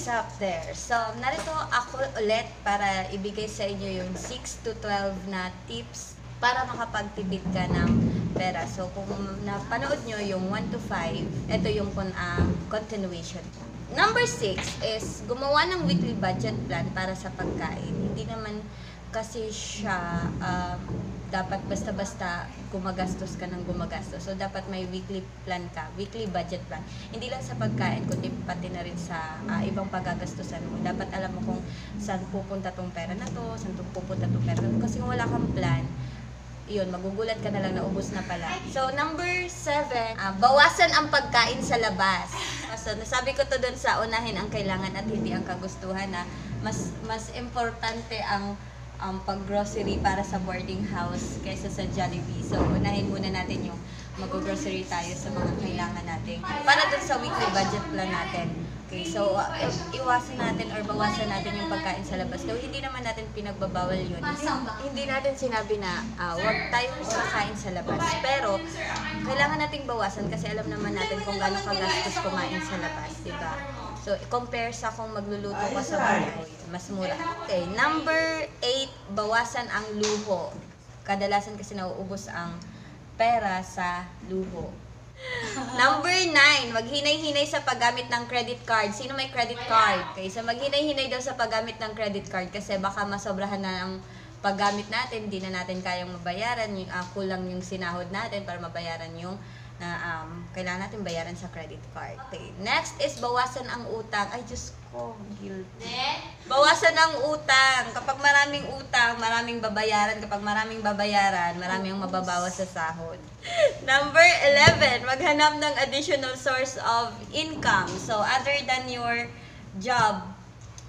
is up there. So, narito ako ulit para ibigay sa inyo yung 6 to 12 na tips para makapagtipid ka ng pera. So, kung napanood nyo yung 1 to 5, ito yung continuation. Number 6 is gumawa ng weekly budget plan para sa pagkain. Hindi naman kasi siya dapat basta-basta gumagastos ka ng gumagastos. So, dapat may weekly plan ka, weekly budget plan. Hindi lang sa pagkain, kundi pati na rin sa ibang paggagastusan mo. Dapat alam mo kung saan pupunta tong pera na to, saan pupunta tong pera na to. Kasi kung wala kang plan, yun, magugulat ka na lang na ubos na pala. So, number 7, bawasan ang pagkain sa labas. So, nasabi ko to dun sa unahin ang kailangan at hindi ang kagustuhan na mas importante ang pag-grocery para sa boarding house kaysa sa Jollibee. So, unahin muna natin yung mag-grocery tayo sa mga kailangan natin para dun sa weekly budget plan natin. Okay, so iwasan natin or bawasan natin yung pagkain sa labas. So, hindi naman natin pinagbabawal yun. Hindi natin sinabi na huwag tayong kakain sa labas. Pero, kailangan nating bawasan kasi alam naman natin kung gaano kagastos kumain sa labas, diba? So, compare sa kung magluluto ka sa bahay, mas mura. Okay, number 8, bawasan ang luho. Kadalasan kasi nauubos ang pera sa luho. Number 9, maghinay-hinay sa paggamit ng credit card. Sino may credit card? Okay, so maghinay-hinay daw sa paggamit ng credit card kasi baka masobrahan na ang paggamit natin, hindi na natin kayang mabayaran, kulang yung sinahod natin para mabayaran yung na kailangan natin bayaran sa credit card. Okay. Next is bawasan ang utang. Ay, Diyos ko, guilty. Bawasan ang utang. Kapag maraming utang, maraming babayaran. Kapag maraming babayaran, maraming mababawas sa sahod. Number 11, maghanap ng additional source of income. So, other than your job,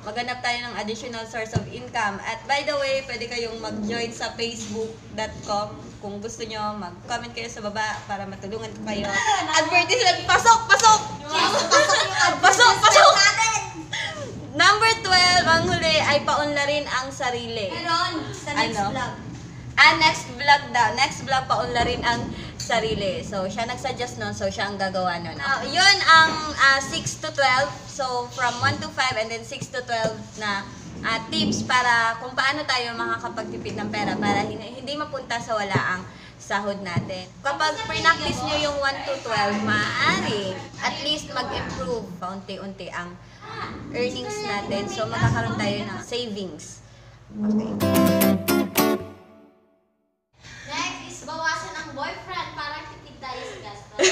maghanap tayo ng additional source of income. At by the way, pwede kayong mag-join sa facebook.com. Kung gusto nyo, mag-comment kayo sa baba para matulungan ko kayo. Advertisement! Pasok! Pasok! Pasok! Pasok! Number 12, ang huli ay paunlarin ang sarili. Meron sa next vlog. Next vlog daw. Next vlog, paunlarin ang sarili. So, siya nag-suggest nun, so siya ang gagawa nun. Yun ang 6 to 12. So, from 1 to 5 and then 6 to 12 na tips para kung paano tayo makakapagtipid ng pera para hindi mapunta sa wala ang sahod natin. Kapag pre-practice nyo yung 1 to 12, maaari at least mag-improve paunti-unti ang earnings natin. So, magkakaroon tayo ng savings. Okay. Next is bawasan ang boyfriend para tipid tayo sa gastos.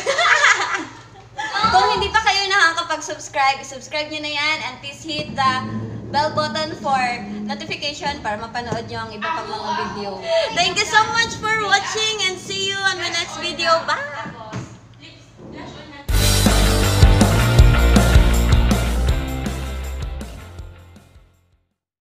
Kung hindi pa kayo nakakapag-subscribe, subscribe nyo na yan and please hit the bell button for notification para mapanood nyo ang iba pang mga video. Thank you so much for watching and see you on my next video. Bye!